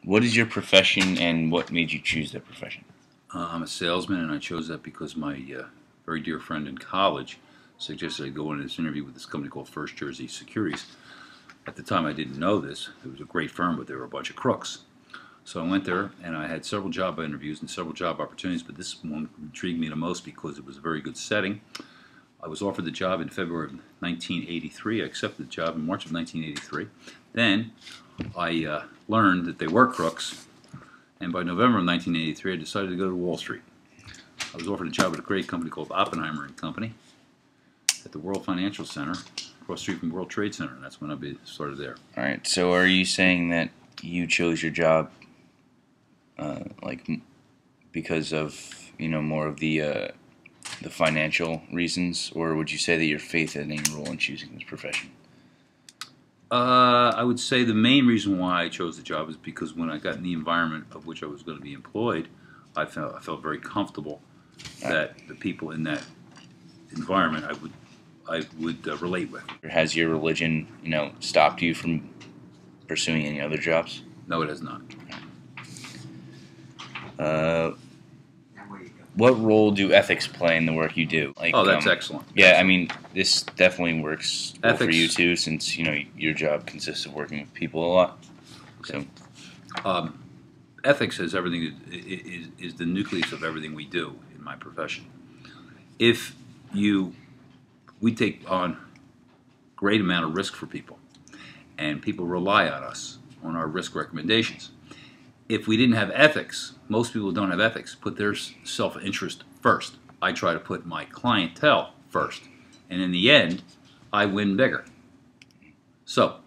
What is your profession, and what made you choose that profession? I'm a salesman, and I chose that because my very dear friend in college suggested I go in this interview with this company called First Jersey Securities. At the time, I didn't know this. It was a great firm, but they were a bunch of crooks. So I went there, and I had several job interviews and several job opportunities, but this one intrigued me the most because it was a very good setting. I was offered the job in February of 1983. I accepted the job in March of 1983. Then I learned that they were crooks, and by November of 1983, I decided to go to Wall Street. I was offered a job at a great company called Oppenheimer and Company at the World Financial Center, across the street from World Trade Center, and that's when I started there. All right. So, are you saying that you chose your job, because of more of the financial reasons, or would you say that your faith had any role in choosing this profession? I would say the main reason why I chose the job is because when I got in the environment of which I was going to be employed, I felt very comfortable that the people in that environment I would relate with. Has your religion, stopped you from pursuing any other jobs? No, it has not. What role do ethics play in the work you do? Oh, that's excellent. Yeah, excellent. I mean, this definitely works well for you too, since your job consists of working with people a lot. Okay. So, ethics is everything. Is the nucleus of everything we do in my profession. We take on great amount of risk for people, and people rely on us on our risk recommendations. If we didn't have ethics, most people don't have ethics, put their self-interest first. I try to put my clientele first, and in the end, I win bigger. So,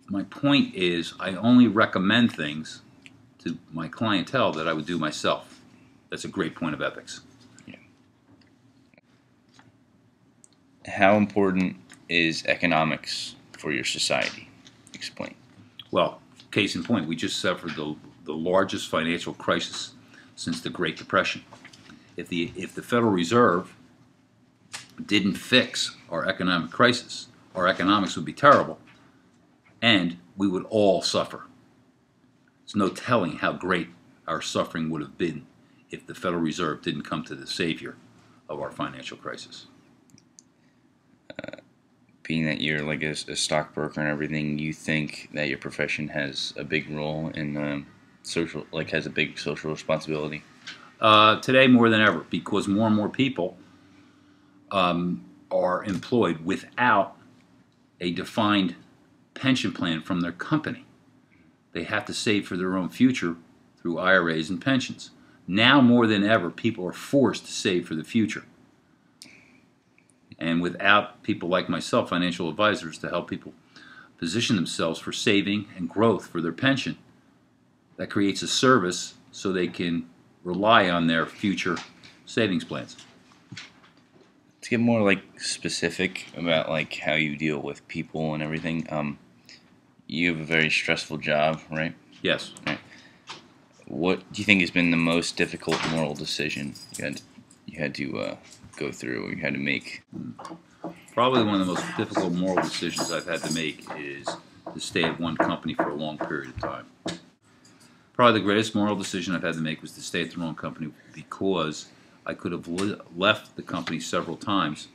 my point is, I only recommend things to my clientele that I would do myself. That's a great point of ethics. Yeah. How important is economics for your society? Explain. Well, case in point, we just suffered the largest financial crisis since the Great Depression. If the Federal Reserve didn't fix our economic crisis, our economics would be terrible, and we would all suffer. There's no telling how great our suffering would have been if the Federal Reserve didn't come to the savior of our financial crisis. Being that you're like a stockbroker and everything, you think that your profession has a big role in has a big social responsibility? Today more than ever, because more and more people are employed without a defined pension plan from their company. They have to save for their own future through IRAs and pensions. Now more than ever, people are forced to save for the future. And without people like myself, financial advisors, to help people position themselves for saving and growth for their pension, that creates a service so they can rely on their future savings plans. To get more specific about how you deal with people and everything, you have a very stressful job, right? Yes. Right. What do you think has been the most difficult moral decision you had to go through, or you had to make? Probably one of the most difficult moral decisions I've had to make is to stay at one company for a long period of time. Probably the greatest moral decision I've had to make was to stay at the wrong company, because I could have left the company several times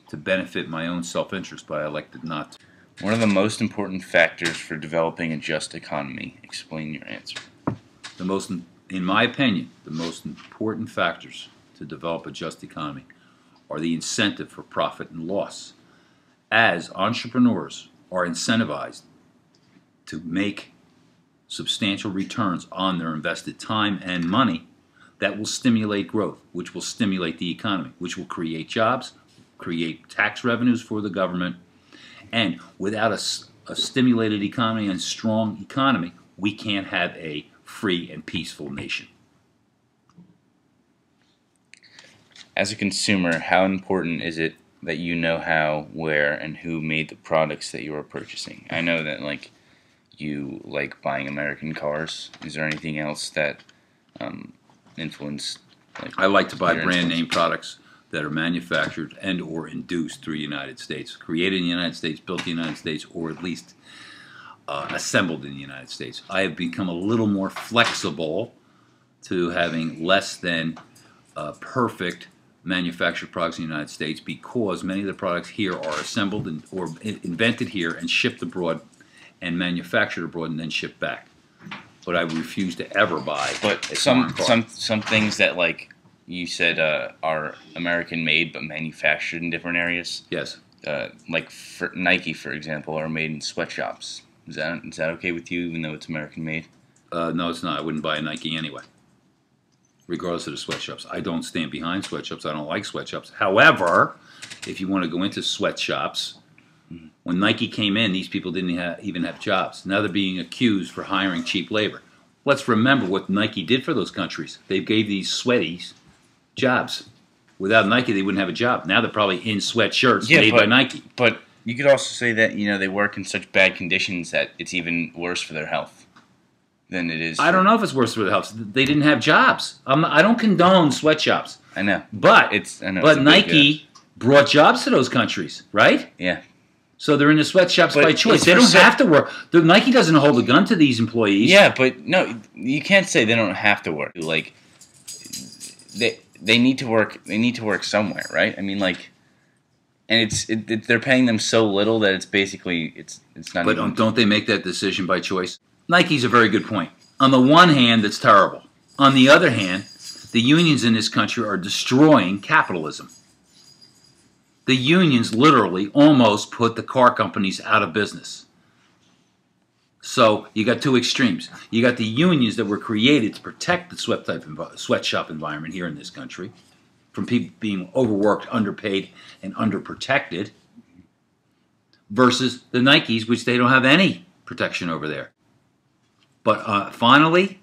to benefit my own self-interest, but I elected not to. One of the most important factors for developing a just economy. Explain your answer. In my opinion, the most important factors to develop a just economy are the incentive for profit and loss. As entrepreneurs are incentivized to make substantial returns on their invested time and money, that will stimulate growth, which will stimulate the economy, which will create jobs, create tax revenues for the government, and without a stimulated economy and strong economy, we can't have a free and peaceful nation. As a consumer, how important is it that you know how, where, and who made the products that you are purchasing? I know that you like buying American cars. Is there anything else that influenced? I like to buy brand name products that are manufactured and or induced through the United States, created in the United States, built in the United States, or at least assembled in the United States. I have become a little more flexible to having less than perfect manufactured products in the United States because many of the products here are assembled or invented here and shipped abroad and manufactured abroad and then shipped back. But I refuse to ever buy. But some things that, like you said, are American made but manufactured in different areas. Yes. Like for Nike, for example, are made in sweatshops. Is that okay with you, even though it's American made? No, it's not. I wouldn't buy a Nike anyway, regardless of the sweatshops. I don't stand behind sweatshops. I don't like sweatshops. However, if you want to go into sweatshops, when Nike came in, these people didn't even have jobs. Now they're being accused for hiring cheap labor. Let's remember what Nike did for those countries. They gave these sweaties jobs. Without Nike, they wouldn't have a job. Now they're probably in sweatshirts made by Nike. But you could also say that they work in such bad conditions that it's even worse for their health than it is. I don't know if it's worse for their health. They didn't have jobs. I don't condone sweatshops. I know, but Nike brought jobs to those countries, right? Yeah. So they're in the sweatshops by choice. They don't have to work. Nike doesn't hold a gun to these employees. Yeah, but no, you can't say they don't have to work. Like they need to work. They need to work somewhere, right? I mean, like, and they're paying them so little that it's basically it's not. But don't they make that decision by choice? Nike's a very good point. On the one hand, that's terrible. On the other hand, the unions in this country are destroying capitalism. The unions literally almost put the car companies out of business. So you got two extremes. You got the unions that were created to protect the sweatshop environment here in this country from people being overworked, underpaid, and underprotected versus the Nikes, which they don't have any protection over there. But finally,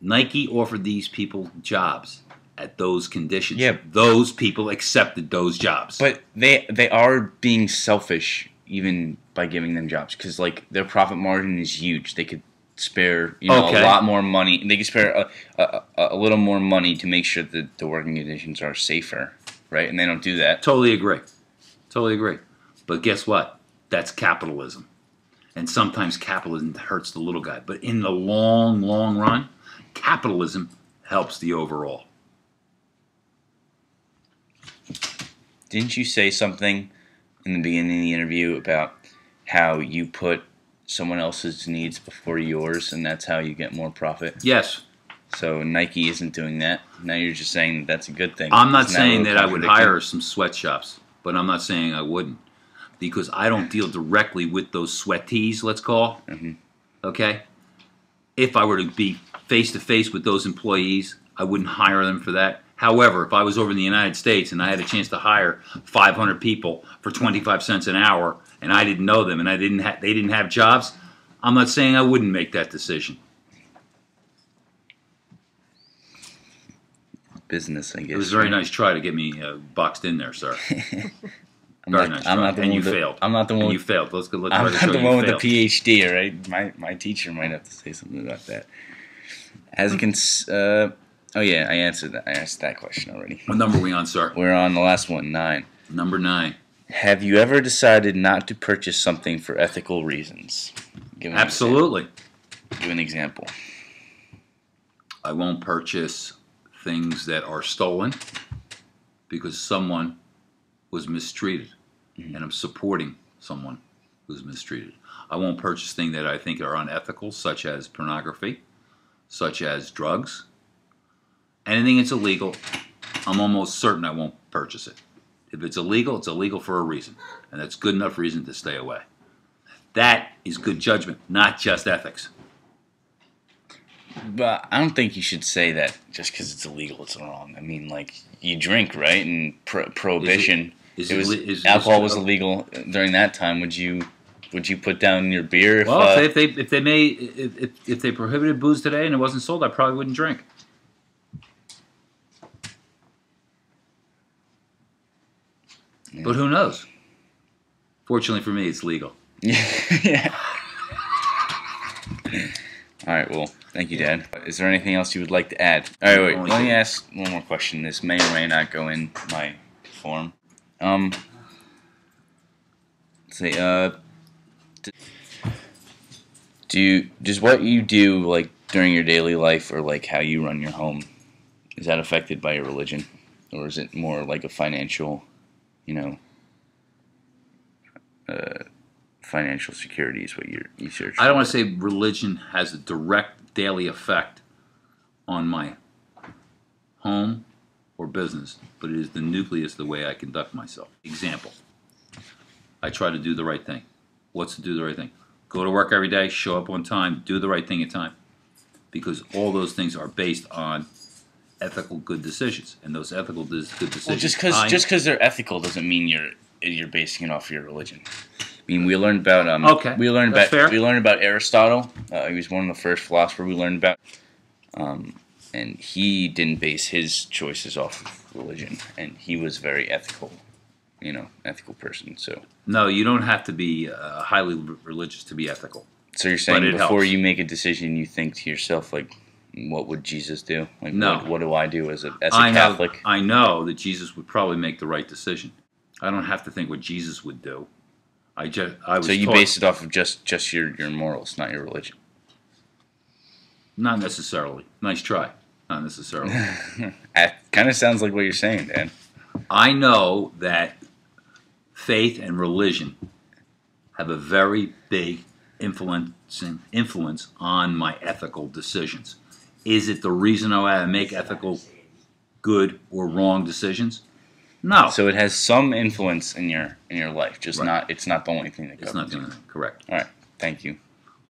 Nike offered these people jobs at those conditions. Yeah. Those people accepted those jobs. But they are being selfish even by giving them jobs because like their profit margin is huge. They could spare a lot more money. They could spare a little more money to make sure that the working conditions are safer, right? And they don't do that. Totally agree. Totally agree. But guess what? That's capitalism. And sometimes capitalism hurts the little guy. But in the long, long run, capitalism helps the overall. Didn't you say something in the beginning of the interview about how you put someone else's needs before yours, and that's how you get more profit? Yes. So Nike isn't doing that. Now you're just saying that that's a good thing. I'm not saying that I would hire some sweatshops, but I'm not saying I wouldn't, because I don't deal directly with those sweaties, let's call. Mm-hmm. Okay? If I were to be face-to-face with those employees, I wouldn't hire them for that. However, if I was over in the United States and I had a chance to hire 500 people for 25 cents an hour and I didn't know them and they didn't have jobs, I'm not saying I wouldn't make that decision. Business, I guess. It was a very nice try to get me boxed in there, sir. Very nice try. And you failed. I'm not the one. And you failed. Let's go. I'm not the one with the PhD, all right? My teacher might have to say something about that. As you can. Oh yeah, I answered that. I asked that question already. What number are we on, sir? We're on the last one, 9. Number 9. Have you ever decided not to purchase something for ethical reasons? Absolutely. Give an example. I won't purchase things that are stolen because someone was mistreated, and I'm supporting someone who's mistreated. I won't purchase things that I think are unethical, such as pornography, such as drugs. Anything that's illegal, I'm almost certain I won't purchase it. If it's illegal for a reason, and that's good enough reason to stay away. That is good judgment, not just ethics. But I don't think you should say that just because it's illegal, it's wrong. I mean, like, you drink, right? And prohibition, alcohol was illegal during that time. Would you put down your beer? If they prohibited booze today and it wasn't sold, I probably wouldn't drink. Yeah. But who knows? Fortunately for me, it's legal. Yeah. All right, well, thank you, Dad. Is there anything else you would like to add? All right, wait, let me ask one more question. This may or may not go in my form. Let's see, Does what you do like during your daily life or like how you run your home, is that affected by your religion, or is it more like a financial, you know, financial security is what you search I don't for? want to say religion has a direct daily effect on my home or business, but it is the nucleus of the way I conduct myself. Example, I try to do the right thing. What's to do the right thing? Go to work every day, show up on time, do the right thing in time. Because all those things are based on ethical good decisions. And those ethical good decisions... Well, just because they're ethical doesn't mean you're basing it off of your religion. I mean, we learned about Okay, we learned that's about fair. we learned about Aristotle. He was one of the first philosophers we learned about, and he didn't base his choices off of religion, and he was very ethical, ethical person. So No, you don't have to be highly religious to be ethical. you're saying it before helps. you make a decision, you think to yourself like, what would Jesus do? Like, No. what do I do as a I know, Catholic? I know that Jesus would probably make the right decision. I don't have to think what Jesus would do. I was So you taught, base it off of just your morals, not your religion. Not necessarily. Nice try. Not necessarily. It kind of sounds like what you're saying, Dan. I know that faith and religion have a very big influence on my ethical decisions. Is it the reason I make ethical, good or wrong decisions? No. So it has some influence in your life, just Right. It's not the only thing that It's governs not you. going to correct. All right, thank you.